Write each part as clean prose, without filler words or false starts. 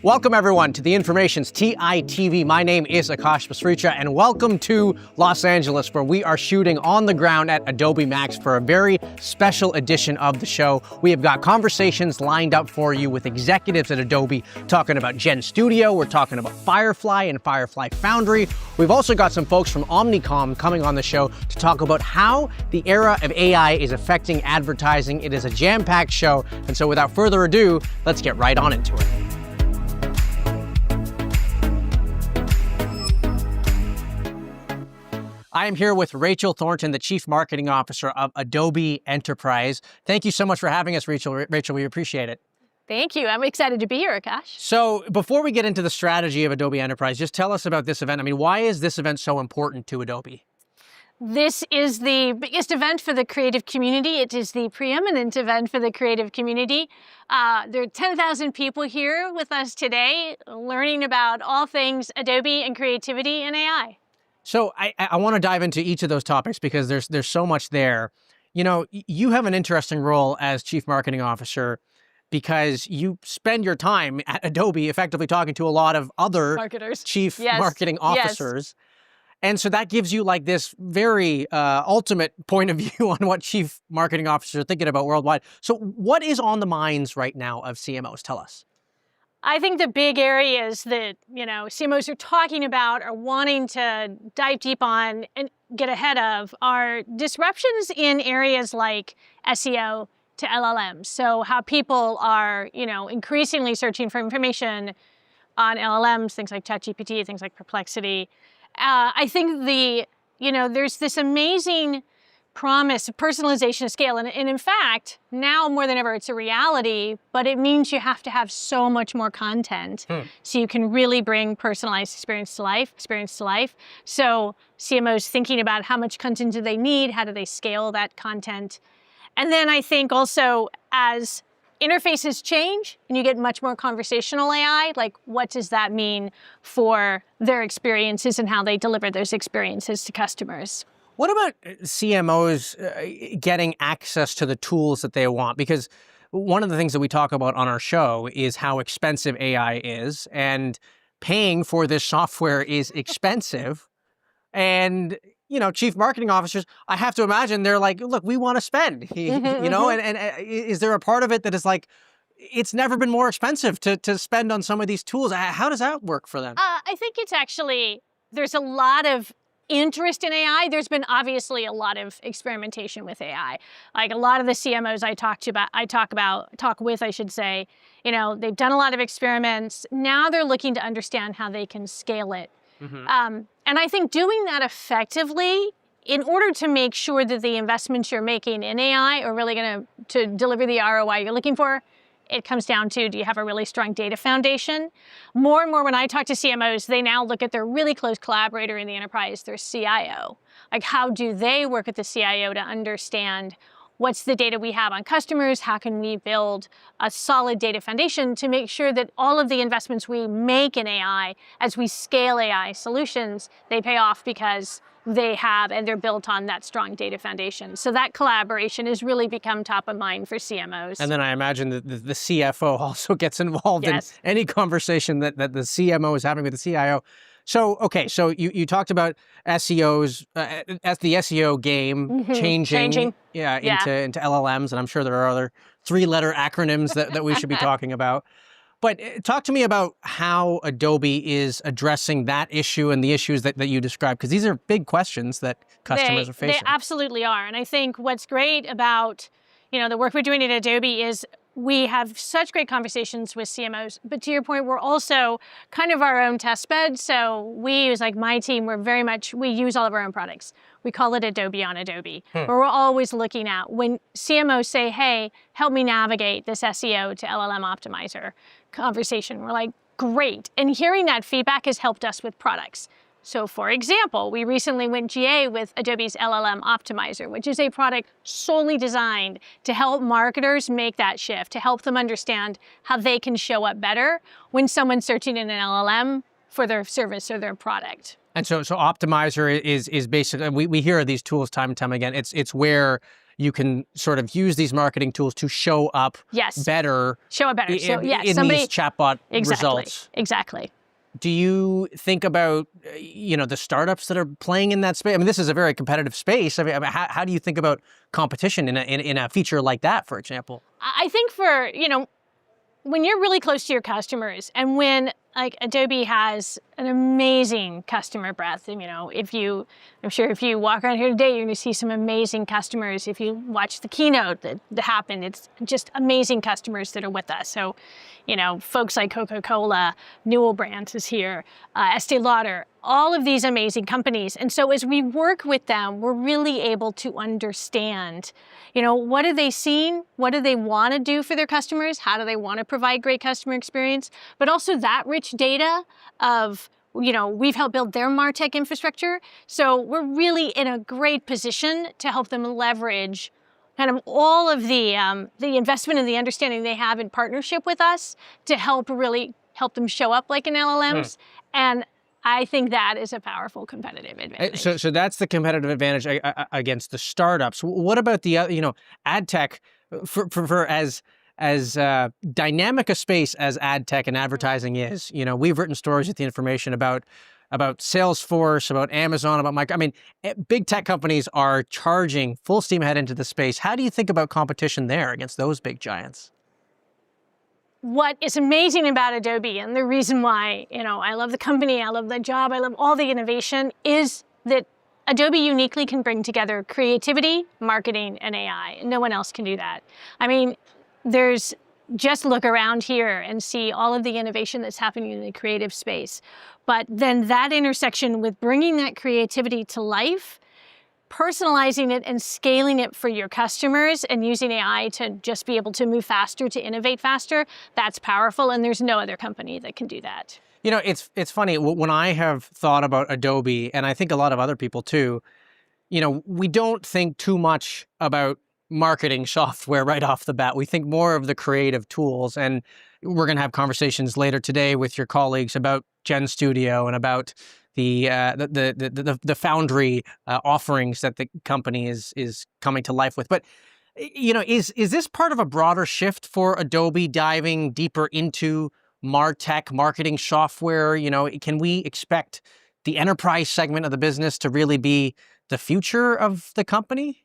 Welcome everyone to the Information's TITV. My name is Akash Pasricha and welcome to Los Angeles, where we are shooting on the ground at Adobe MAX for a very special edition of the show. We have got conversations lined up for you with executives at Adobe talking about GenStudio. We're talking about Firefly and Firefly Foundry. We've also got some folks from Omnicom coming on the show to talk about how the era of AI is affecting advertising. It is a jam-packed show, and so without further ado, let's get right on into it. I am here with Rachel Thornton, the Chief Marketing Officer of Adobe Enterprise. Thank you so much for having us, Rachel. Rachel, we appreciate it. Thank you. I'm excited to be here, Akash. So before we get into the strategy of Adobe Enterprise, just tell us about this event. I mean, why is this event so important to Adobe? This is the biggest event for the creative community. It is the preeminent event for the creative community. There are 10,000 people here with us today learning about all things Adobe and creativity and AI. So I want to dive into each of those topics because there's so much there. You know, you have an interesting role as Chief Marketing Officer because you spend your time at Adobe effectively talking to a lot of other marketers, Chief Marketing Officers. Yes. And so that gives you like this very ultimate point of view on what Chief Marketing Officers are thinking about worldwide. So what is on the minds right now of CMOs? Tell us. I think the big areas that, CMOs are talking about or wanting to dive deep on and get ahead of are disruptions in areas like SEO to LLMs. So how people are, increasingly searching for information on LLMs, things like ChatGPT, things like Perplexity. I think there's this amazing promise of personalization of scale. And in fact, now more than ever, it's a reality, but it means you have to have so much more content so you can really bring personalized experience to life. So CMOs thinking about how much content do they need? How do they scale that content? And then I think also as interfaces change and you get much more conversational AI, like what does that mean for their experiences and how they deliver those experiences to customers? What about CMOs getting access to the tools that they want? Because one of the things that we talk about on our show is how expensive AI is, and paying for this software is expensive. And, Chief Marketing Officers, I have to imagine they're like, look, we want to spend, and is there a part of it that is like, it's never been more expensive to spend on some of these tools? How does that work for them? I think it's actually, there's a lot of interest in AI. There's been obviously a lot of experimentation with AI. Like a lot of the CMOs I talk with, they've done a lot of experiments. Now they're looking to understand how they can scale it. And I think doing that effectively, in order to make sure that the investments you're making in AI are really going to deliver the ROI you're looking for, it comes down to, do you have a really strong data foundation? More and more when I talk to CMOs, they now look at their really close collaborator in the enterprise, their CIO. Like how do they work with the CIO to understand what's the data we have on customers? How can we build a solid data foundation to make sure that all of the investments we make in AI, as we scale AI solutions, they pay off because they have and they're built on that strong data foundation. So that collaboration has really become top of mind for CMOs. And then I imagine that the CFO also gets involved in any conversation that the CMO is having with the CIO. So, okay, so you talked about SEOs, as the SEO game changing. Into LLMs, and I'm sure there are other three-letter acronyms that we should be talking about. But talk to me about how Adobe is addressing that issue and the issues that you described, because these are big questions that customers are facing. They absolutely are. And I think what's great about the work we're doing at Adobe is we have such great conversations with CMOs. But to your point, we're also kind of our own test bed. So we use, like my team, we use all of our own products. We call it Adobe on Adobe. But we're always looking at when CMOs say, hey, help me navigate this SEO to LLM optimizer conversation. We're like, great. And hearing that feedback has helped us with products. So for example, we recently went GA with Adobe's LLM Optimizer, which is a product solely designed to help marketers make that shift, to help them understand how they can show up better when someone's searching in an LLM for their service or their product. And so Optimizer is basically, we hear of these tools time and time again. It's where you can sort of use these marketing tools to show up better. Show up better. So yeah, in these chatbot results. Exactly. Do you think about, the startups that are playing in that space? I mean, this is a very competitive space. I mean, how do you think about competition in a feature like that, for example? I think when you're really close to your customers and when like Adobe has an amazing customer breadth, I'm sure if you walk around here today, you're going to see some amazing customers. If you watch the keynote that happened, it's just amazing customers that are with us. So, folks like Coca-Cola, Newell Brands is here, Estee Lauder, all of these amazing companies. And so as we work with them, we're really able to understand, what are they seeing? What do they want to do for their customers? How do they want to provide great customer experience? But also that rich data of, we've helped build their MarTech infrastructure. So we're really in a great position to help them leverage kind of all of the investment and the understanding they have in partnership with us to help them show up like an LLMs. And I think that is a powerful competitive advantage. So that's the competitive advantage against the startups. What about the ad tech for as dynamic a space as ad tech and advertising is? We've written stories with the information about Salesforce, about Amazon, about Microsoft. I mean, big tech companies are charging full steam ahead into the space. How do you think about competition there against those big giants? What is amazing about Adobe, and the reason why, I love the company, I love the job, I love all the innovation, is that Adobe uniquely can bring together creativity, marketing, and AI. No one else can do that. I mean, just look around here and see all of the innovation that's happening in the creative space. But then that intersection with bringing that creativity to life, personalizing it and scaling it for your customers and using AI to just be able to move faster, to innovate faster, that's powerful. And there's no other company that can do that. It's funny, when I have thought about Adobe, and I think a lot of other people too, we don't think too much about marketing software right off the bat. We think more of the creative tools. And we're going to have conversations later today with your colleagues about GenStudio and about the Foundry offerings that the company is coming to life with. But is this part of a broader shift for Adobe diving deeper into MarTech, marketing software? Can we expect the enterprise segment of the business to really be the future of the company?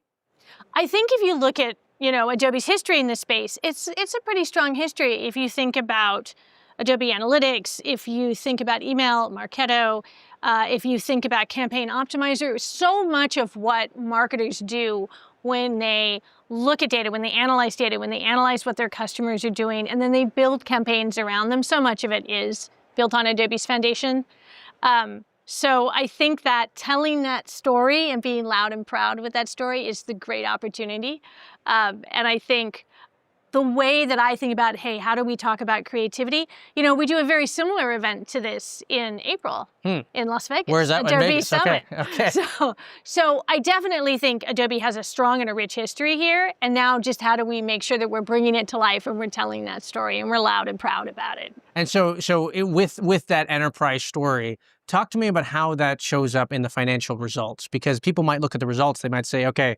I think if you look at Adobe's history in this space, it's a pretty strong history. If you think about Adobe Analytics, if you think about email, Marketo, if you think about Campaign Optimizer, so much of what marketers do when they look at data, when they analyze what their customers are doing, and then they build campaigns around them, so much of it is built on Adobe's foundation. So I think that telling that story and being loud and proud with that story is the great opportunity. And I think the way that I think about, hey, how do we talk about creativity? We do a very similar event to this in April in Las Vegas. Where is that? Adobe Vegas. Summit. Okay. So I definitely think Adobe has a strong and a rich history here. And now just how do we make sure that we're bringing it to life and we're telling that story and we're loud and proud about it. And so with that enterprise story, talk to me about how that shows up in the financial results, because people might look at the results. They might say, okay,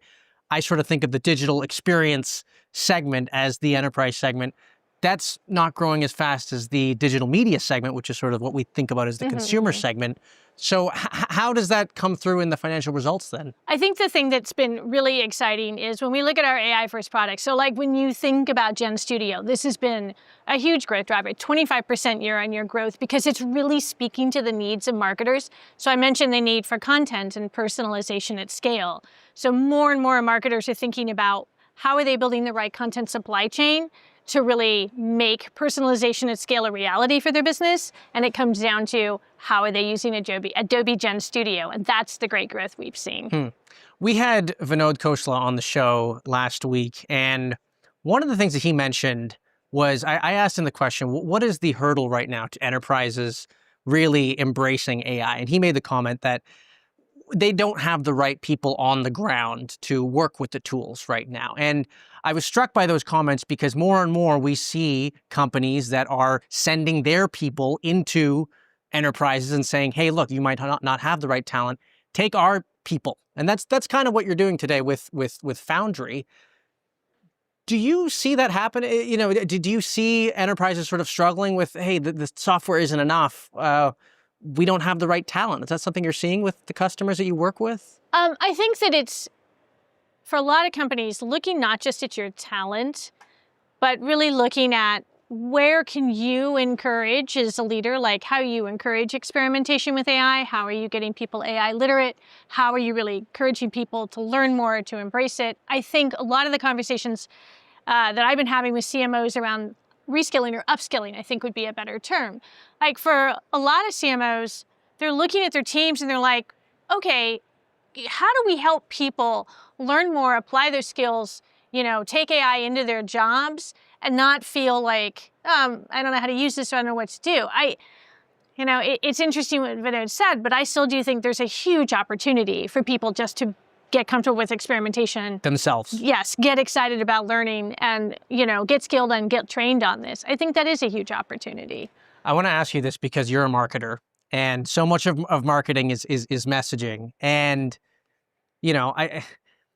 I sort of think of the digital experience segment as the enterprise segment. That's not growing as fast as the digital media segment, which is sort of what we think about as the consumer segment. So how does that come through in the financial results then? I think the thing that's been really exciting is when we look at our AI first products. So like when you think about GenStudio, this has been a huge growth driver, 25% year-on-year growth, because it's really speaking to the needs of marketers. So I mentioned the need for content and personalization at scale. So more and more marketers are thinking about how are they building the right content supply chain to really make personalization at scale a reality for their business. And it comes down to how are they using Adobe GenStudio. And that's the great growth we've seen. We had Vinod Khosla on the show last week. And one of the things that he mentioned was, I asked him the question, what is the hurdle right now to enterprises really embracing AI? And he made the comment that they don't have the right people on the ground to work with the tools right now. And I was struck by those comments because more and more we see companies that are sending their people into enterprises and saying, hey, look, you might not have the right talent. Take our people. And that's kind of what you're doing today with Foundry. Do you see that happen? You know, do you see enterprises sort of struggling with, hey, the software isn't enough? We don't have the right talent. Is that something you're seeing with the customers that you work with? I think that it's, for a lot of companies, looking not just at your talent, but really looking at where can you encourage as a leader, like how you encourage experimentation with AI? How are you getting people AI literate? How are you really encouraging people to learn more, to embrace it? I think a lot of the conversations that I've been having with CMOs around reskilling or upskilling, I think would be a better term. Like for a lot of CMOs, they're looking at their teams and they're like, okay, how do we help people learn more, apply their skills, you know, take AI into their jobs and not feel like, I don't know how to use this, so I don't know what to do. You know, it's interesting what Varun said, but I still do think there's a huge opportunity for people just to get comfortable with experimentation. Themselves. Yes, get excited about learning and, you know, get skilled and get trained on this. I think that is a huge opportunity. I want to ask you this because you're a marketer, and so much of marketing is messaging. And, you know,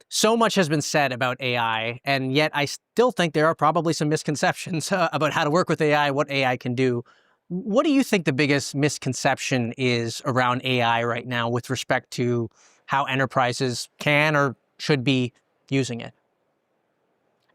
so much has been said about AI, and yet I still think there are probably some misconceptions about how to work with AI, what AI can do. What do you think the biggest misconception is around AI right now with respect to how enterprises can or should be using it?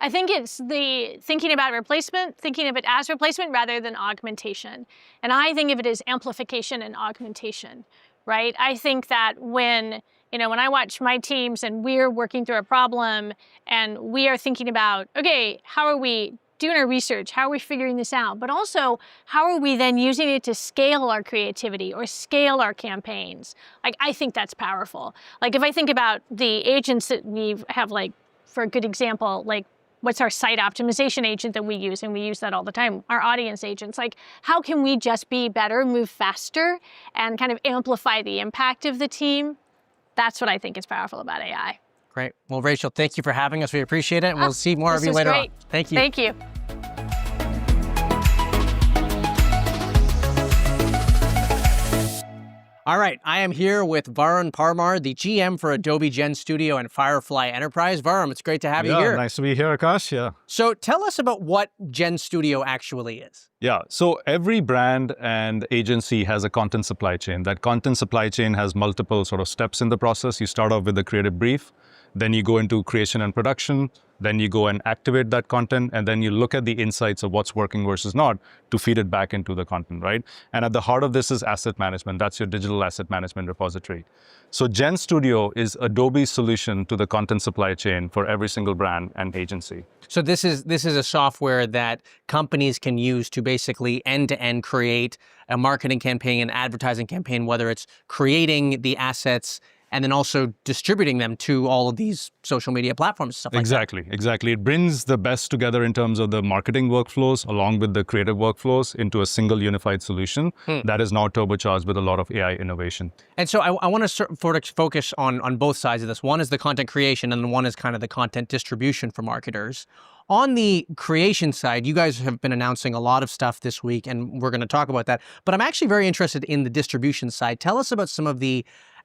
I think it's the thinking about replacement, thinking of it as replacement rather than augmentation. And I think of it as amplification and augmentation, right? I think that when I watch my teams and we're working through a problem and we are thinking about, okay, how are we doing our research? How are we figuring this out? But also, how are we then using it to scale our creativity or scale our campaigns? Like, I think that's powerful. Like, if I think about the agents that we have, like, for a good example, like, what's our site optimization agent that we use? And we use that all the time, our audience agents. Like, how can we just be better, move faster, and kind of amplify the impact of the team? That's what I think is powerful about AI. Great. Well, Rachel, thank you for having us. We appreciate it. And we'll see more of you later on. Thank you. Thank you. All right, I am here with Varun Parmar, the GM for Adobe GenStudio and Firefly Enterprise. Varun, it's great to have you here. Nice to be here, Akash. Yeah. So tell us about what GenStudio actually is. Yeah, so every brand and agency has a content supply chain. That content supply chain has multiple sort of steps in the process. You start off with the creative brief, then you go into creation and production, then you go and activate that content, and then you look at the insights of what's working versus not to feed it back into the content, right? And at the heart of this is asset management. That's your digital asset management repository. So GenStudio is Adobe's solution to the content supply chain for every single brand and agency. So this is a software that companies can use to basically end-to-end create a marketing campaign, an advertising campaign, whether it's creating the assets and then also distributing them to all of these social media platforms, stuff like that. Exactly. It brings the best together in terms of the marketing workflows along with the creative workflows into a single unified solution that is now turbocharged with a lot of AI innovation. And so I want to sort of focus on both sides of this. One is the content creation and one is kind of the content distribution for marketers. On the creation side, you guys have been announcing a lot of stuff this week, and we're going to talk about that. But I'm actually very interested in the distribution side. Tell us about some of the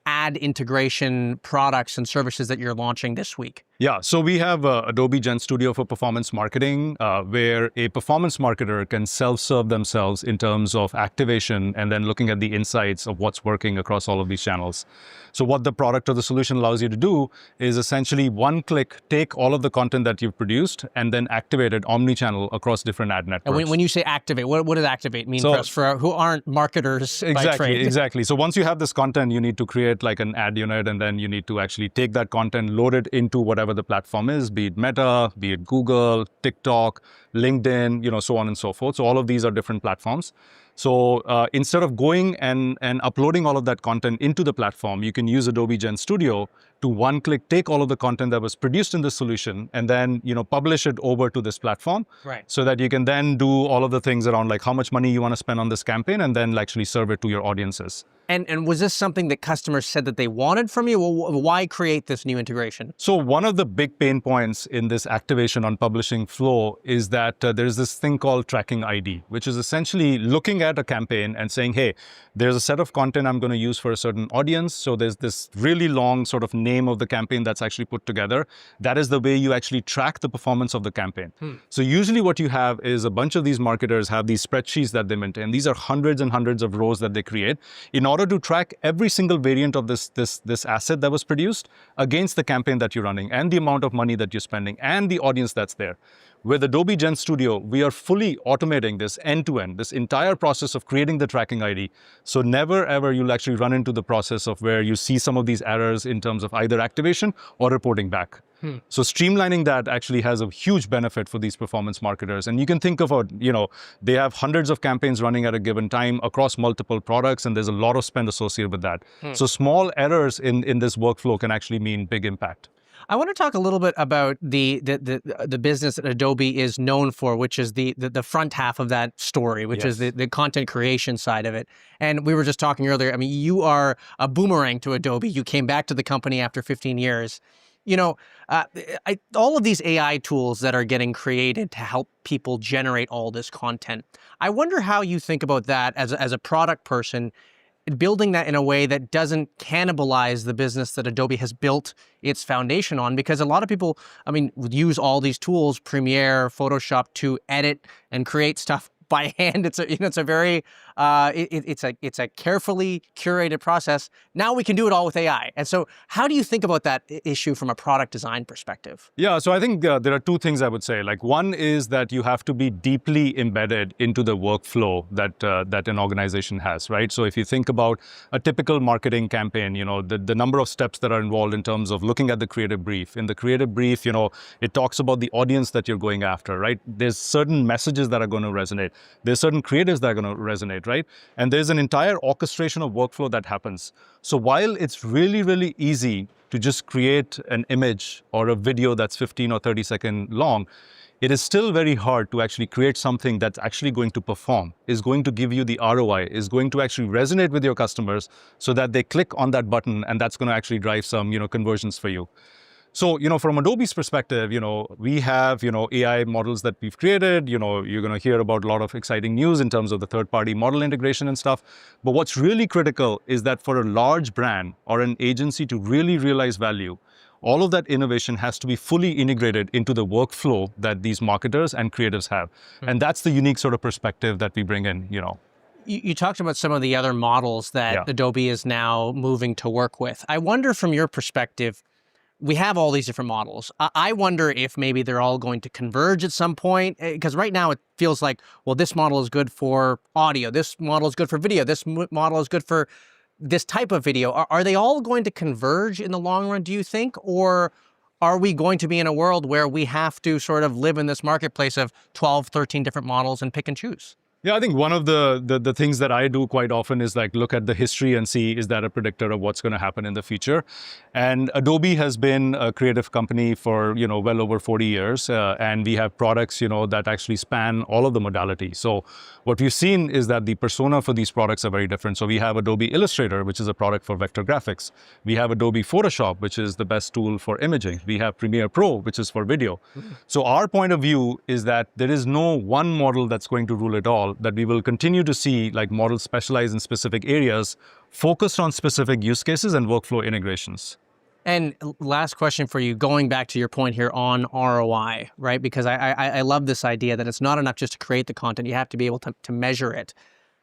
ad integration products and services that you're launching this week. Yeah, so we have Adobe GenStudio for performance marketing, where a performance marketer can self-serve themselves in terms of activation and then looking at the insights of what's working across all of these channels. So what the product or the solution allows you to do is essentially one click, take all of the content that you've produced and then activate it omni-channel across different ad networks. And when you say activate, what does activate mean for us, for who aren't marketers by trade? Exactly. So once you have this content, you need to create like an ad unit, and then you need to actually take that content, load it into whatever the platform is, be it Meta, be it Google, TikTok, LinkedIn, so on and so forth. So all of these are different platforms. So instead of going and uploading all of that content into the platform, you can use Adobe GenStudio to one-click take all of the content that was produced in this solution and then publish it over to this platform, right? So that you can then do all of the things around like how much money you want to spend on this campaign and then actually serve it to your audiences. And was this something that customers said that they wanted from you? Well, why create this new integration? So one of the big pain points in this activation on publishing flow is that there's this thing called tracking ID, which is essentially looking at a campaign and saying, hey, there's a set of content I'm going to use for a certain audience. So there's this really long sort of name of the campaign that's actually put together. That is the way you actually track the performance of the campaign. So usually what you have is a bunch of these marketers have these spreadsheets that they maintain. These are hundreds and hundreds of rows that they create in order to track every single variant of this asset that was produced against the campaign that you're running and the amount of money that you're spending and the audience that's there. With Adobe GenStudio, we are fully automating this end-to-end, this entire process of creating the tracking ID. So never ever you'll actually run into the process of where you see some of these errors in terms of either activation or reporting back. So streamlining that actually has a huge benefit for these performance marketers. And you can think about, they have hundreds of campaigns running at a given time across multiple products, and there's a lot of spend associated with that. So small errors in this workflow can actually mean big impact. I want to talk a little bit about the business that Adobe is known for, which is the front half of that story, which is the content creation side of it. And we were just talking earlier, I mean, you are a boomerang to Adobe. You came back to the company after 15 years. All of these AI tools that are getting created to help people generate all this content, I wonder how you think about that as a product person, building that in a way that doesn't cannibalize the business that Adobe has built its foundation on, because a lot of people, use all these tools, Premiere, Photoshop, to edit and create stuff by hand. It's a very it's a carefully curated process. Now we can do it all with AI. And so how do you think about that issue from a product design perspective? Yeah, so I think there are two things I would say. Like, one is that you have to be deeply embedded into the workflow that an organization has, right? So if you think about a typical marketing campaign, the number of steps that are involved in terms of looking at the creative brief. In the creative brief, it talks about the audience that you're going after, right? There's certain messages that are going to resonate. There's certain creatives that are going to resonate, right? And there's an entire orchestration of workflow that happens. So while it's really, really easy to just create an image or a video that's 15 or 30-second long, it is still very hard to actually create something that's actually going to perform, is going to give you the ROI, is going to actually resonate with your customers so that they click on that button and that's going to actually drive some, conversions for you. So, from Adobe's perspective, we have, AI models that we've created. You're going to hear about a lot of exciting news in terms of the third-party model integration and stuff. But what's really critical is that for a large brand or an agency to really realize value, all of that innovation has to be fully integrated into the workflow that these marketers and creatives have. And that's the unique sort of perspective that we bring in, You talked about some of the other models that Adobe is now moving to work with. I wonder, from your perspective, we have all these different models. I wonder if maybe they're all going to converge at some point, because right now it feels like, well, this model is good for audio, this model is good for video, this model is good for this type of video. Are they all going to converge in the long run, do you think? Or are we going to be in a world where we have to sort of live in this marketplace of 12, 13 different models and pick and choose? Yeah, I think one of the things that I do quite often is like look at the history and see, is that a predictor of what's going to happen in the future? And Adobe has been a creative company for, well over 40 years. And we have products, that actually span all of the modalities. So what we've seen is that the persona for these products are very different. So we have Adobe Illustrator, which is a product for vector graphics. We have Adobe Photoshop, which is the best tool for imaging. We have Premiere Pro, which is for video. So our point of view is that there is no one model that's going to rule it all, that we will continue to see like models specialize in specific areas, focused on specific use cases and workflow integrations. And last question for you, going back to your point here on ROI, right? Because I love this idea that it's not enough just to create the content, you have to be able to measure it.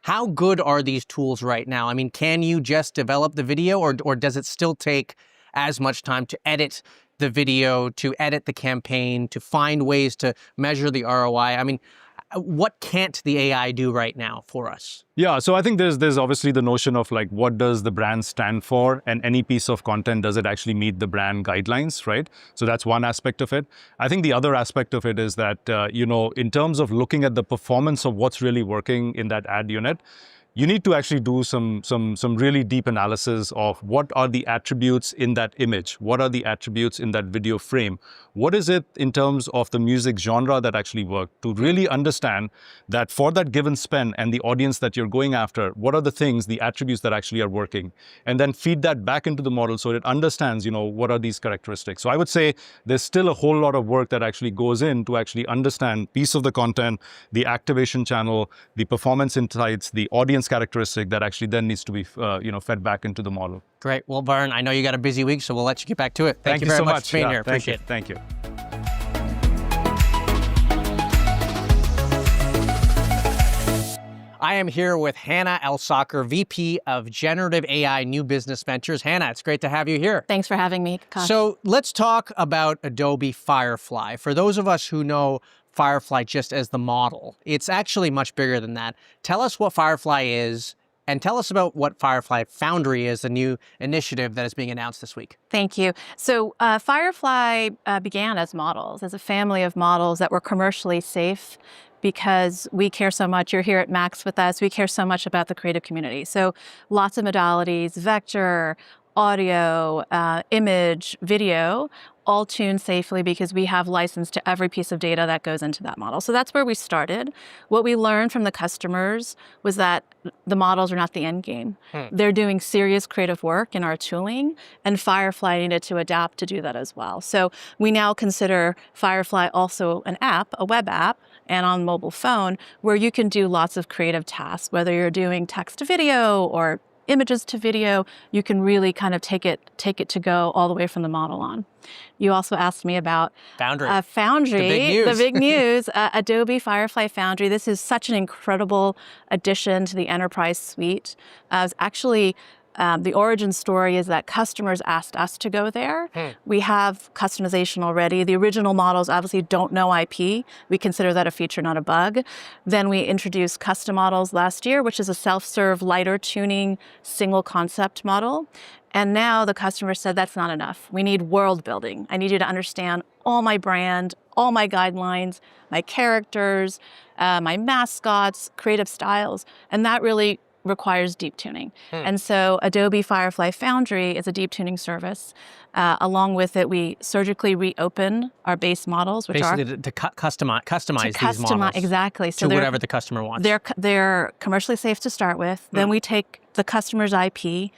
How good are these tools right now? I mean, can you just develop the video, or does it still take as much time to edit the video, to edit the campaign, to find ways to measure the ROI? I mean, what can't the AI do right now for us? Yeah, so I think there's obviously the notion of like, what does the brand stand for? And any piece of content, does it actually meet the brand guidelines, right? So that's one aspect of it. I think the other aspect of it is that, in terms of looking at the performance of what's really working in that ad unit, you need to actually do some really deep analysis of what are the attributes in that image, what are the attributes in that video frame, what is it in terms of the music genre that actually worked, to really understand that for that given spend and the audience that you're going after, what are the things, the attributes that actually are working, and then feed that back into the model so it understands, what are these characteristics. So I would say there's still a whole lot of work that actually goes in to actually understand piece of the content, the activation channel, the performance insights, the audience characteristic that actually then needs to be fed back into the model. Great. Well, Varun, I know you got a busy week, so we'll let you get back to it. Thank you very so much for being here. Appreciate it. Thank you. I am here with Hannah Elsakr, VP of Generative AI New Business Ventures. Hannah, it's great to have you here. Thanks for having me, Akash. So let's talk about Adobe Firefly. For those of us who know Firefly just as the model, it's actually much bigger than that. Tell us what Firefly is, and tell us about what Firefly Foundry is, the new initiative that is being announced this week. Thank you. So Firefly began as models, as a family of models that were commercially safe because we care so much. You're here at Max with us. We care so much about the creative community. So lots of modalities, vector, audio, image, video, all tuned safely because we have license to every piece of data that goes into that model. So that's where we started. What we learned from the customers was that the models are not the end game. They're doing serious creative work in our tooling, and Firefly needed to adapt to do that as well. So we now consider Firefly also an app, a web app, and on mobile phone, where you can do lots of creative tasks, whether you're doing text to video or images to video, you can really kind of take it to go all the way from the model on. You also asked me about Foundry. Foundry, the big news, Adobe Firefly Foundry. This is such an incredible addition to the Enterprise suite. It's actually the origin story is that customers asked us to go there. We have customization already. The original models obviously don't know IP. We consider that a feature, not a bug. Then we introduced custom models last year, which is a self-serve, lighter tuning, single concept model. And now the customer said, that's not enough. We need world building. I need you to understand all my brand, all my guidelines, my characters, my mascots, creative styles. And that really requires deep tuning. And so Adobe Firefly Foundry is a deep tuning service. Along with it, we surgically reopen our base models, which basically to customize these models. Exactly. So to whatever the customer wants. They're commercially safe to start with. Then we take the customer's IP.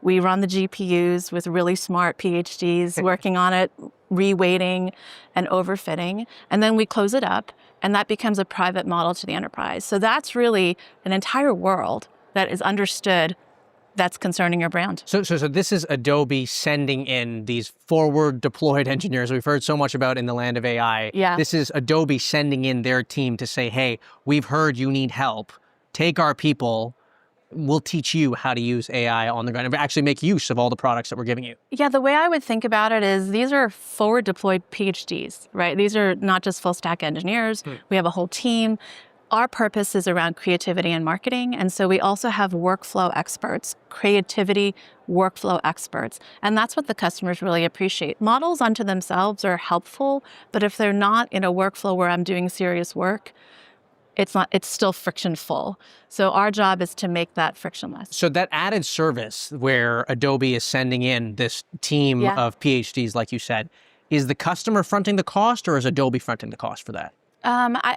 We run the GPUs with really smart PhDs working on it, reweighting and overfitting. And then we close it up, and that becomes a private model to the enterprise. So that's really an entire world that is understood that's concerning your brand. So this is Adobe sending in these forward deployed engineers we've heard so much about in the land of AI. Yeah. This is Adobe sending in their team to say, hey, we've heard you need help. Take our people. We'll teach you how to use AI on the ground and actually make use of all the products that we're giving you. Yeah, the way I would think about it is these are forward deployed PhDs, right? These are not just full stack engineers. We have a whole team. Our purpose is around creativity and marketing. And so we also have workflow experts, creativity workflow experts. And that's what the customers really appreciate. Models unto themselves are helpful, but if they're not in a workflow where I'm doing serious work, it's still frictionful. So our job is to make that frictionless. So that added service where Adobe is sending in this team of PhDs, like you said, is the customer fronting the cost, or is Adobe fronting the cost for that?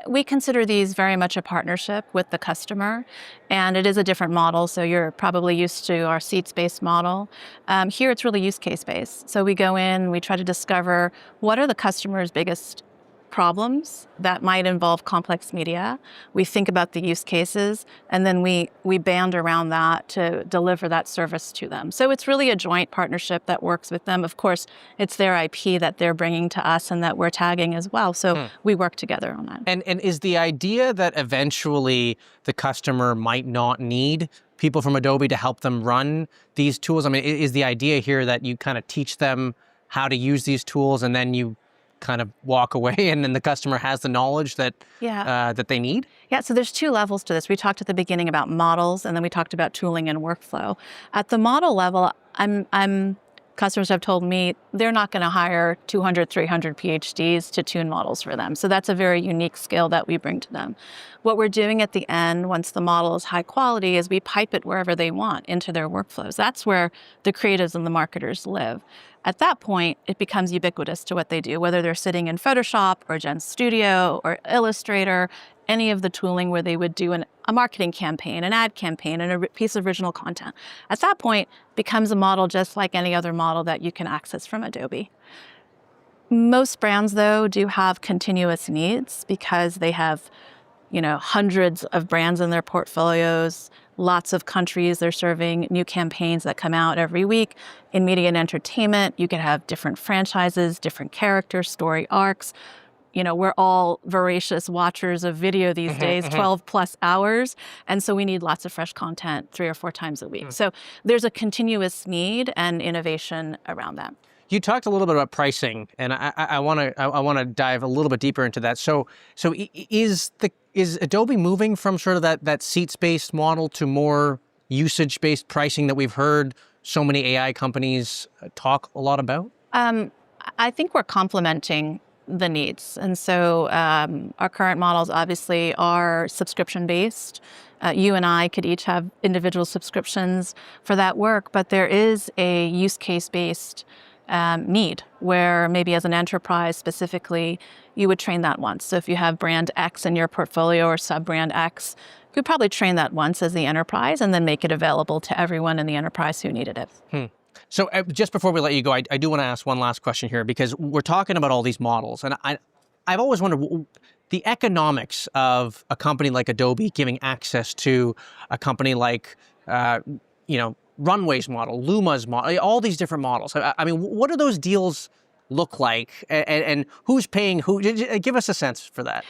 We consider these very much a partnership with the customer, and it is a different model. So you're probably used to our seats-based model. Here it's really use case-based. So we go in, we try to discover what are the customer's biggest problems that might involve complex media. We think about the use cases, and then we band around that to deliver that service to them. So it's really a joint partnership that works with them. Of course, it's their IP that they're bringing to us and that we're tagging as well. So we work together on that. And is the idea that eventually the customer might not need people from Adobe to help them run these tools? I mean, is the idea here that you kind of teach them how to use these tools and then you kind of walk away and then the customer has the knowledge that that they need? Yeah, so there's two levels to this. We talked at the beginning about models, and then we talked about tooling and workflow. At the model level, I'm customers have told me they're not going to hire 200, 300 PhDs to tune models for them. So that's a very unique skill that we bring to them. What we're doing at the end, once the model is high quality, is we pipe it wherever they want into their workflows. That's where the creatives and the marketers live. At that point, it becomes ubiquitous to what they do, whether they're sitting in Photoshop or GenStudio or Illustrator, any of the tooling where they would do a marketing campaign, an ad campaign, and a piece of original content. At that point, it becomes a model just like any other model that you can access from Adobe. Most brands, though, do have continuous needs because they have, hundreds of brands in their portfolios, lots of countries they're serving, new campaigns that come out every week. In media and entertainment, you can have different franchises, different characters, story arcs. We're all voracious watchers of video these days, 12 plus hours. And so we need lots of fresh content 3 or 4 times a week. So there's a continuous need and innovation around that. You talked a little bit about pricing, and I want to dive a little bit deeper into that. So is Adobe moving from sort of that seats-based model to more usage-based pricing that we've heard so many AI companies talk a lot about? I think we're complementing the needs. And so our current models obviously are subscription-based. You and I could each have individual subscriptions for that work, but there is a use case-based need where maybe as an enterprise specifically, you would train that once. So if you have brand X in your portfolio or sub-brand X, you could probably train that once as the enterprise and then make it available to everyone in the enterprise who needed it. So just before we let you go, I do want to ask one last question here, because we're talking about all these models, and I've always wondered the economics of a company like Adobe giving access to a company like, Runway's model, Luma's model, all these different models. I mean, what do those deals look like, and who's paying who? Give us a sense for that.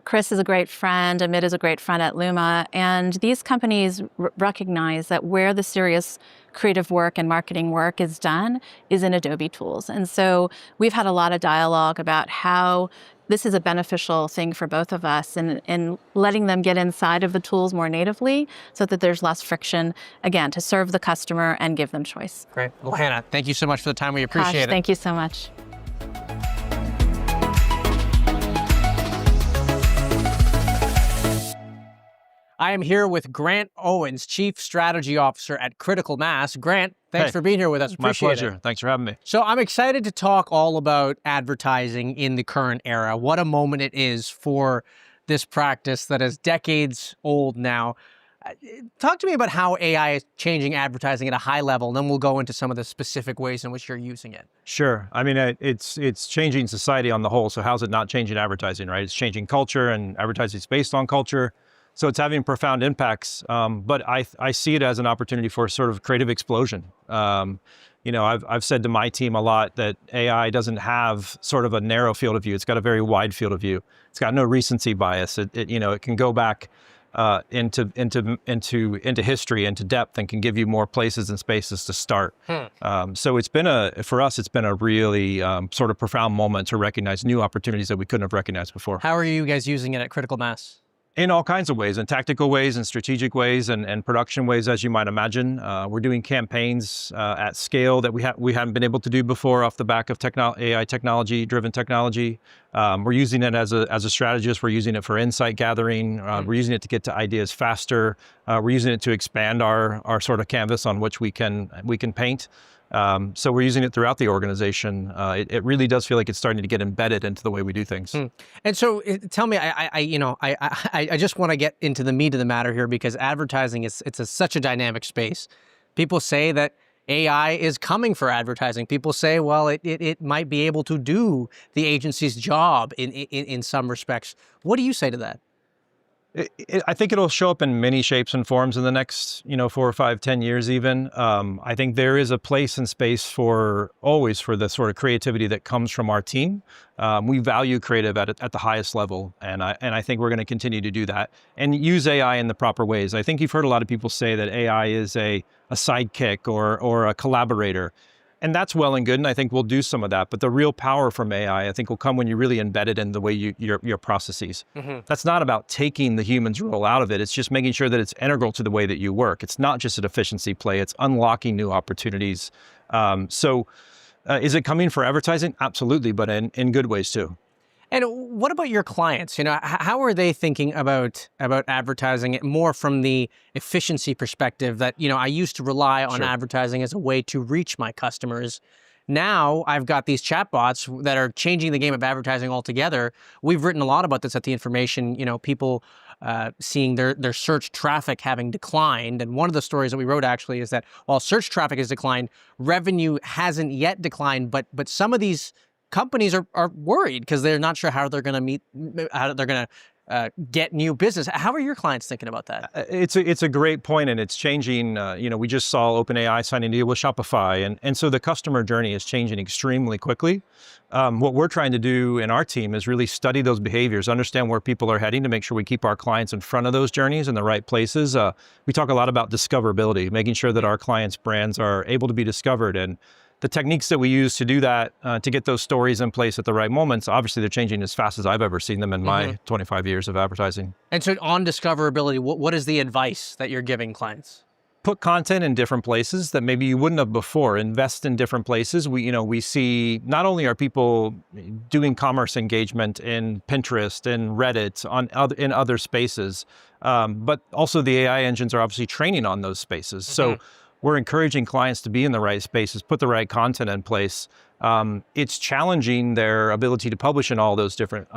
Chris is a great friend, Amit is a great friend at Luma, and these companies recognize that where the serious creative work and marketing work is done is in Adobe tools. And so we've had a lot of dialogue about how this is a beneficial thing for both of us, and letting them get inside of the tools more natively so that there's less friction, again, to serve the customer and give them choice. Great. Well, Hannah, thank you so much for the time. We appreciate it. Thank you so much. I am here with Grant Owens, Chief Strategy Officer at Critical Mass. Grant, thanks for being here with us. Appreciate My pleasure. Thanks for having me. So I'm excited to talk all about advertising in the current era. What a moment it is for this practice that is decades old now. Talk to me about how AI is changing advertising at a high level, and then we'll go into some of the specific ways in which you're using it. Sure. I mean, it's changing society on the whole. So how's it not changing advertising, right? It's changing culture, and advertising is based on culture. So it's having profound impacts, but I see it as an opportunity for sort of creative explosion. I've said to my team a lot that AI doesn't have sort of a narrow field of view. It's got a very wide field of view. It's got no recency bias. It can go back into history, into depth, and can give you more places and spaces to start. So for us, it's been a really sort of profound moment to recognize new opportunities that we couldn't have recognized before. How are you guys using it at Critical Mass? In all kinds of ways, in tactical ways and strategic ways and production ways, as you might imagine. We're doing campaigns at scale that we haven't been able to do before off the back of AI driven technology. We're using it as a strategist. We're using it for insight gathering. We're using it to get to ideas faster. We're using it to expand our sort of canvas on which we can paint. So we're using it throughout the organization. It really does feel like it's starting to get embedded into the way we do things. And so tell me, I just want to get into the meat of the matter here, because advertising it's such a dynamic space. People say that AI is coming for advertising. People say, well, it might be able to do the agency's job in some respects. What do you say to that? I think it'll show up in many shapes and forms in the next, 4 or 5, 10 years even. I think there is a place and space always for the sort of creativity that comes from our team. We value creative at the highest level, and I think we're going to continue to do that and use AI in the proper ways. I think you've heard a lot of people say that AI is a sidekick or a collaborator. And that's well and good, and I think we'll do some of that. But the real power from AI, I think, will come when you really embed it in the way your processes. That's not about taking the human's role out of it. It's just making sure that it's integral to the way that you work. It's not just an efficiency play. It's unlocking new opportunities. Is it coming for advertising? Absolutely, but in good ways too. And what about your clients? How are they thinking about advertising it more from the efficiency perspective that, I used to rely on advertising as a way to reach my customers. Now I've got these chatbots that are changing the game of advertising altogether. We've written a lot about this at The Information, people seeing their search traffic having declined. And one of the stories that we wrote actually is that while search traffic has declined, revenue hasn't yet declined, but some of these companies are worried because they're not sure how they're going to get new business. How are your clients thinking about that? It's a great point, and it's changing. We just saw OpenAI signing a deal with Shopify, and so the customer journey is changing extremely quickly. What we're trying to do in our team is really study those behaviors, understand where people are heading to make sure we keep our clients in front of those journeys in the right places. We talk a lot about discoverability, making sure that our clients' brands are able to be discovered, and the techniques that we use to do that, to get those stories in place at the right moments, obviously they're changing as fast as I've ever seen them in my 25 years of advertising. And so on discoverability, what is the advice that you're giving clients? Put content in different places that maybe you wouldn't have before. Invest in different places. We see not only are people doing commerce engagement in Pinterest and Reddit in other spaces, but also the AI engines are obviously training on those spaces. So we're encouraging clients to be in the right spaces, put the right content in place. It's challenging their ability to publish in all those different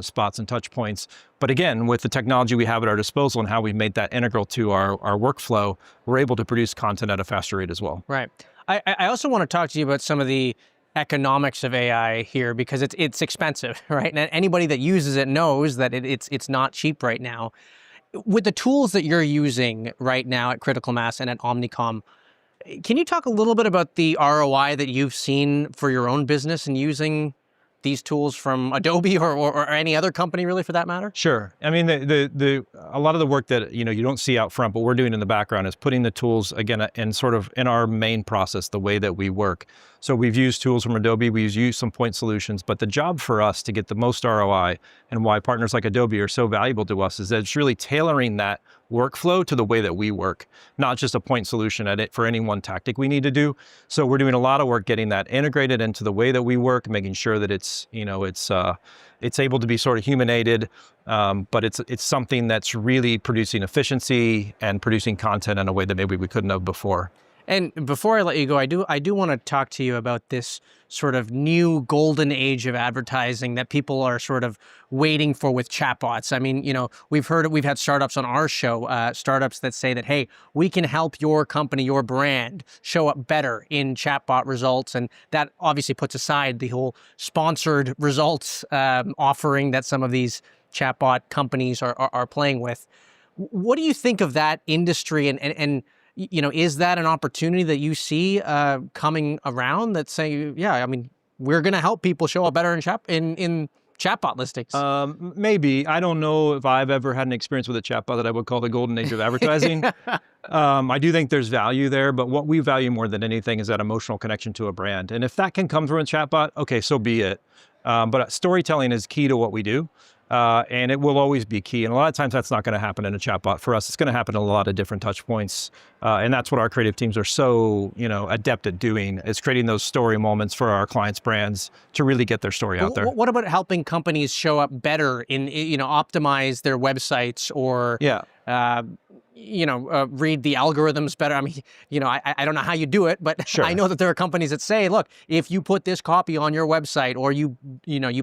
spots and touch points. But again, with the technology we have at our disposal and how we've made that integral to our workflow, we're able to produce content at a faster rate as well. Right. I also want to talk to you about some of the economics of AI here, because it's expensive, right? And anybody that uses it knows that it's not cheap right now. With the tools that you're using right now at Critical Mass and at Omnicom, can you talk a little bit about the ROI that you've seen for your own business in using these tools from Adobe or any other company, really, for that matter? Sure. I mean, a lot of the work that you don't see out front, but we're doing in the background, is putting the tools again in sort of in our main process, the way that we work. So we've used tools from Adobe, we've used some point solutions, but the job for us to get the most ROI and why partners like Adobe are so valuable to us is that it's really tailoring that workflow to the way that we work, not just a point solution at it for any one tactic we need to do. So we're doing a lot of work getting that integrated into the way that we work, making sure that it's able to be sort of human-aided, but it's something that's really producing efficiency and producing content in a way that maybe we couldn't have before. And before I let you go, I do want to talk to you about this sort of new golden age of advertising that people are sort of waiting for with chatbots. I mean, we've had startups on our show, startups that say that, hey, we can help your company, your brand show up better in chatbot results. And that obviously puts aside the whole sponsored results offering that some of these chatbot companies are playing with. What do you think of that industry, and is that an opportunity that you see coming around that say, yeah, I mean, we're going to help people show up better in chatbot listings? Maybe. I don't know if I've ever had an experience with a chatbot that I would call the golden age of advertising. I do think there's value there, but what we value more than anything is that emotional connection to a brand. And if that can come from a chatbot, okay, so be it. But storytelling is key to what we do. And it will always be key. And a lot of times that's not going to happen in a chatbot. For us, it's going to happen in a lot of different touch points. And that's what our creative teams are so, adept at doing, is creating those story moments for our clients' brands to really get their story out there. What about helping companies show up better in, optimize their websites or, read the algorithms better? I mean, I don't know how you do it, but sure. I know that there are companies that say, look, if you put this copy on your website or you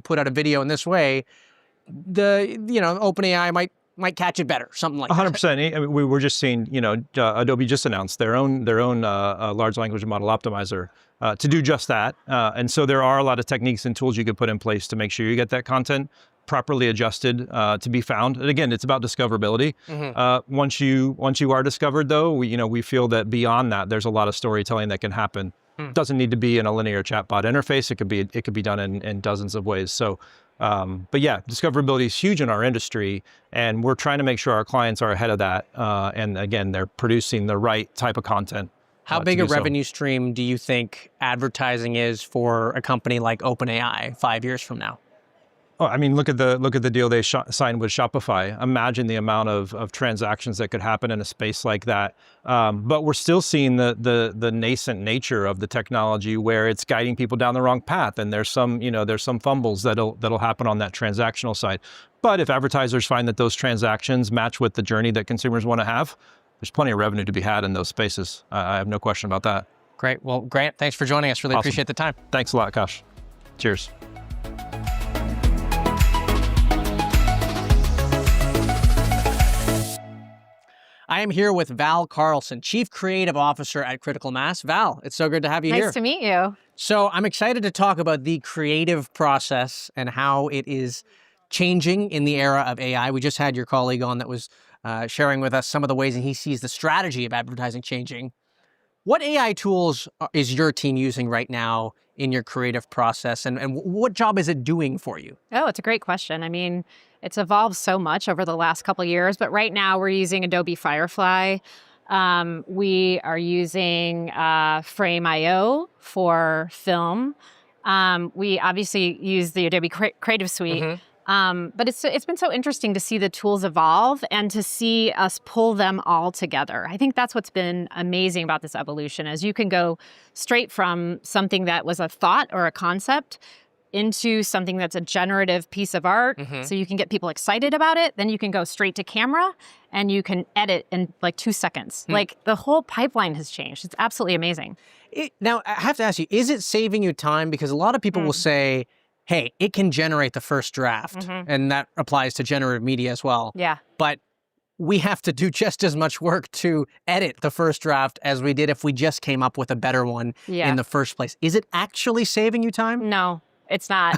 put out a video in this way, OpenAI might catch it better, something like 100%. that. I mean, we were just seeing, Adobe just announced their own large language model optimizer to do just that. And so there are a lot of techniques and tools you could put in place to make sure you get that content properly adjusted to be found. And again, it's about discoverability. Once you are discovered, though, we feel that beyond that, there's a lot of storytelling that can happen. Doesn't need to be in a linear chatbot interface. It could be done in dozens of ways. So. But yeah, discoverability is huge in our industry, and we're trying to make sure our clients are ahead of that. And again, they're producing the right type of content How big to a do so. revenue stream do you think advertising is for a company like OpenAI 5 years from now? Oh, I mean, look at the deal they signed with Shopify. Imagine the amount of transactions that could happen in a space like that. But we're still seeing the nascent nature of the technology where it's guiding people down the wrong path, and there's some fumbles that'll happen on that transactional side. But if advertisers find that those transactions match with the journey that consumers want to have, there's plenty of revenue to be had in those spaces. I have no question about that. Great. Well, Grant, thanks for joining us. Really Awesome. appreciate the time. Thanks a lot, Akash. Cheers. I am here with Val Carlson, Chief Creative Officer at Critical Mass. Val, it's so good to have you here. Nice to meet you. So I'm excited to talk about the creative process and how it is changing in the era of AI. We just had your colleague on that was sharing with us some of the ways that he sees the strategy of advertising changing. What AI tools is your team using right now in your creative process, and what job is it doing for you? Oh, it's a great question. I mean, it's evolved so much over the last couple of years, but right now we're using Adobe Firefly. We are using Frame.io for film. We obviously use the Adobe Creative Suite. But it's been so interesting to see the tools evolve and to see us pull them all together. I think that's what's been amazing about this evolution, is you can go straight from something that was a thought or a concept into something that's a generative piece of art. So you can get people excited about it. Then you can go straight to camera and you can edit in like 2 seconds. Like the whole pipeline has changed. It's absolutely amazing. Now, I have to ask you, is it saving you time? Because a lot of people will say, hey, it can generate the first draft, and that applies to generative media as well. Yeah. But we have to do just as much work to edit the first draft as we did if we just came up with a better one in the first place. Is it actually saving you time? No, it's not.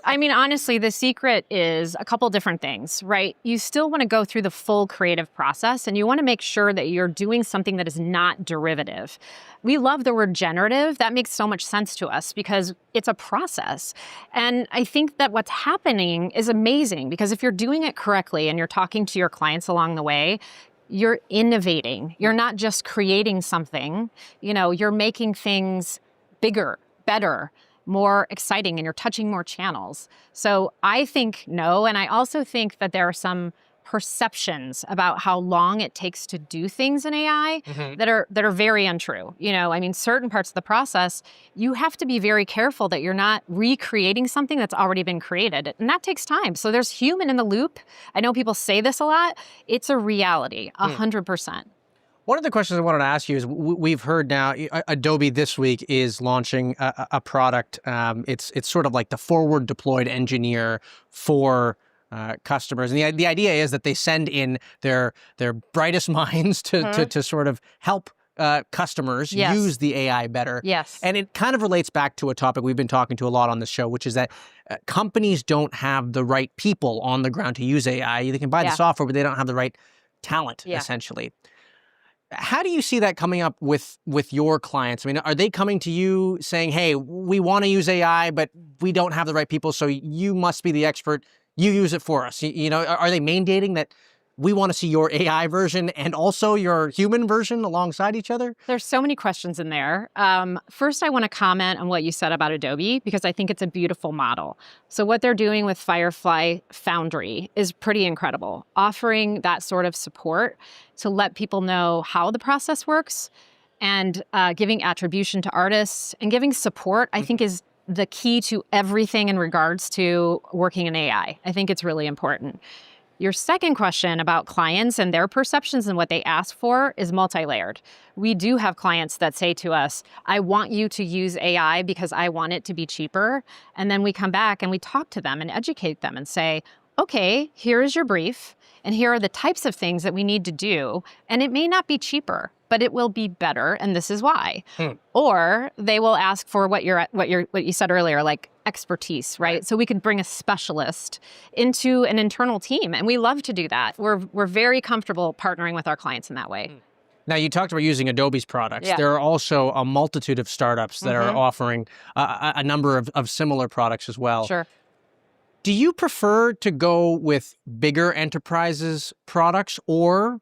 I mean, honestly, the secret is a couple different things, right? You still want to go through the full creative process, and you want to make sure that you're doing something that is not derivative. We love the word generative. That makes so much sense to us because it's a process. And I think that what's happening is amazing, because if you're doing it correctly and you're talking to your clients along the way, you're innovating. You're not just creating something, you're making things bigger, better, more exciting, and you're touching more channels. So I think no, and I also think that there are some perceptions about how long it takes to do things in AI that are very untrue. I mean, certain parts of the process, you have to be very careful that you're not recreating something that's already been created, and that takes time. So there's human in the loop. I know people say this a lot. It's a reality, 100%. One of the questions I wanted to ask you is, we've heard now Adobe this week is launching a product. It's sort of like the forward deployed engineer for customers. And the idea is that they send in their brightest minds to sort of help customers use the AI better. Yes. And it kind of relates back to a topic we've been talking to a lot on the show, which is that companies don't have the right people on the ground to use AI. They can buy the software, but they don't have the right talent, essentially. How do you see that coming up with your clients? I mean, are they coming to you saying, hey, we want to use AI, but we don't have the right people, so you must be the expert. You use it for us. Are they mandating that we want to see your AI version and also your human version alongside each other? There's so many questions in there. First, I want to comment on what you said about Adobe, because I think it's a beautiful model. So what they're doing with Firefly Foundry is pretty incredible, offering that sort of support to let people know how the process works, and giving attribution to artists and giving support, I think, is the key to everything in regards to working in AI. I think it's really important. Your second question about clients and their perceptions and what they ask for is multi-layered. We do have clients that say to us, I want you to use AI because I want it to be cheaper. And then we come back and we talk to them and educate them and say, okay, here is your brief, and here are the types of things that we need to do. And it may not be cheaper, but it will be better, and this is why. Or they will ask for what you said earlier, like expertise, right? So we could bring a specialist into an internal team, and we love to do that. We're very comfortable partnering with our clients in that way. Now, you talked about using Adobe's products. There are also a multitude of startups that are offering a number of similar products as well. Sure. Do you prefer to go with bigger enterprises products, or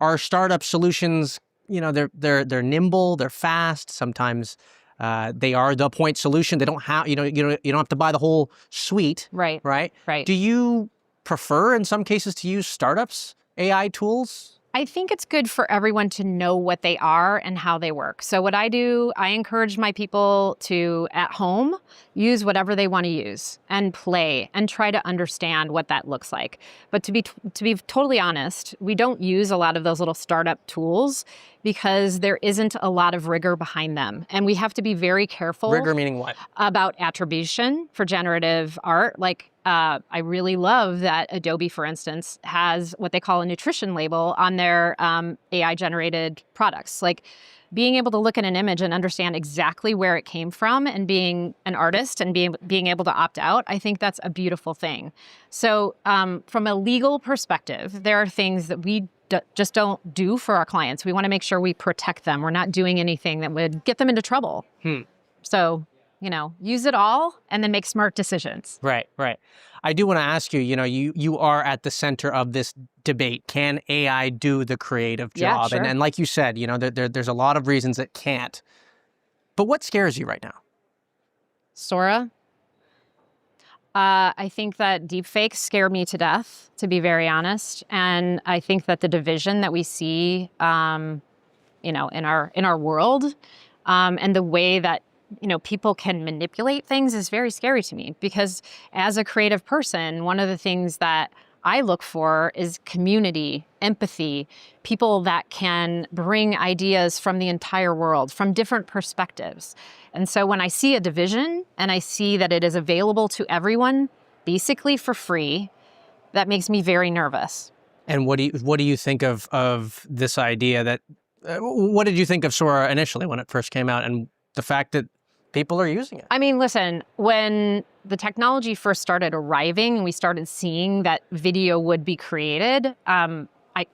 are startup solutions they're nimble, they're fast. Sometimes they are the point solution. They don't have, you don't have to buy the whole suite. Right. Right. Right. Do you prefer, in some cases, to use startups' AI tools? I think it's good for everyone to know what they are and how they work. So what I do, I encourage my people to, at home, use whatever they want to use and play and try to understand what that looks like. But to be totally honest, we don't use a lot of those little startup tools because there isn't a lot of rigor behind them. And we have to be very careful. Rigor meaning what? About attribution for generative art. Like, I really love that Adobe, for instance, has what they call a nutrition label on their AI-generated products. Like, being able to look at an image and understand exactly where it came from and being an artist and being able to opt out, I think that's a beautiful thing. So from a legal perspective, there are things that we just don't do for our clients. We want to make sure we protect them. We're not doing anything that would get them into trouble. So, use it all and then make smart decisions. Right, right. I do want to ask you, you are at the center of this debate. Can AI do the creative job? Yeah, sure. And like you said, there's a lot of reasons it can't. But what scares you right now? Sora? I think that deepfakes scare me to death, to be very honest. And I think that the division that we see, in our world, and the way that people can manipulate things is very scary to me, because as a creative person, one of the things that I look for is community, empathy, people that can bring ideas from the entire world, from different perspectives. And so when I see a division and I see that it is available to everyone, basically for free, that makes me very nervous. And what do you think of this idea that, what did you think of Sora initially when it first came out, and the fact that people are using it? I mean, listen, when the technology first started arriving and we started seeing that video would be created,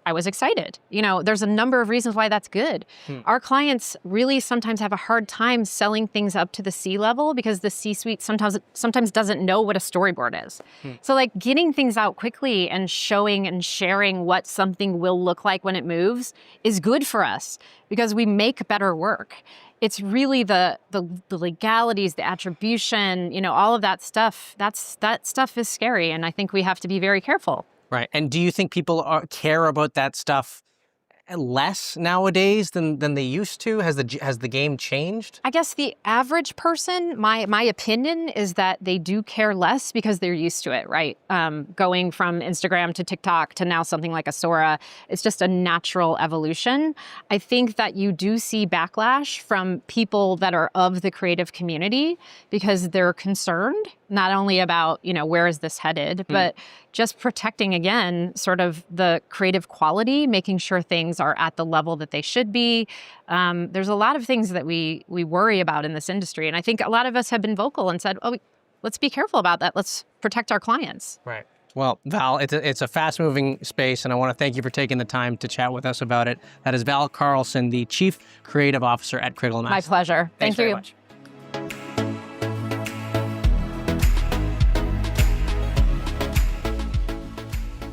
I was excited. There's a number of reasons why that's good. Our clients really sometimes have a hard time selling things up to the C-level because the C-suite sometimes doesn't know what a storyboard is. So like getting things out quickly and showing and sharing what something will look like when it moves is good for us because we make better work. It's really the legalities, the attribution, all of that stuff. That stuff is scary, and I think we have to be very careful. Right. And do you think people care about that stuff less nowadays than they used to? Has the game changed? I guess the average person, my opinion is that they do care less because they're used to it, right? Going from Instagram to TikTok to now something like a Sora, it's just a natural evolution. I think that you do see backlash from people that are of the creative community because they're concerned not only about, where is this headed, but just protecting, again, sort of the creative quality, making sure things are at the level that they should be. There's a lot of things that we worry about in this industry. And I think a lot of us have been vocal and said, let's be careful about that. Let's protect our clients. Right. Well, Val, it's a fast-moving space, and I want to thank you for taking the time to chat with us about it. That is Val Carlson, the Chief Creative Officer at Critical Mass. My pleasure. Thanks very much.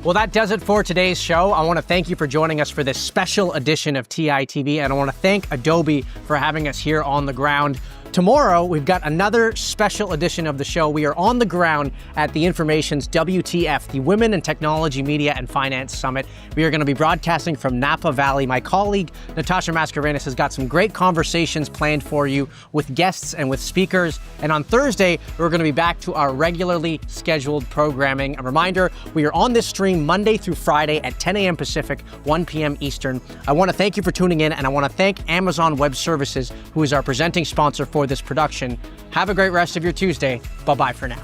Well, that does it for today's show. I want to thank you for joining us for this special edition of TITV, and I want to thank Adobe for having us here on the ground. Tomorrow, we've got another special edition of the show. We are on the ground at the Information's WTF, the Women in Technology, Media, and Finance Summit. We are going to be broadcasting from Napa Valley. My colleague, Natasha Mascarenas, has got some great conversations planned for you with guests and with speakers. And on Thursday, we're going to be back to our regularly scheduled programming. A reminder, we are on this stream Monday through Friday at 10 a.m. Pacific, 1 p.m. Eastern. I want to thank you for tuning in, and I want to thank Amazon Web Services, who is our presenting sponsor for this production. Have a great rest of your Tuesday. Bye-bye for now.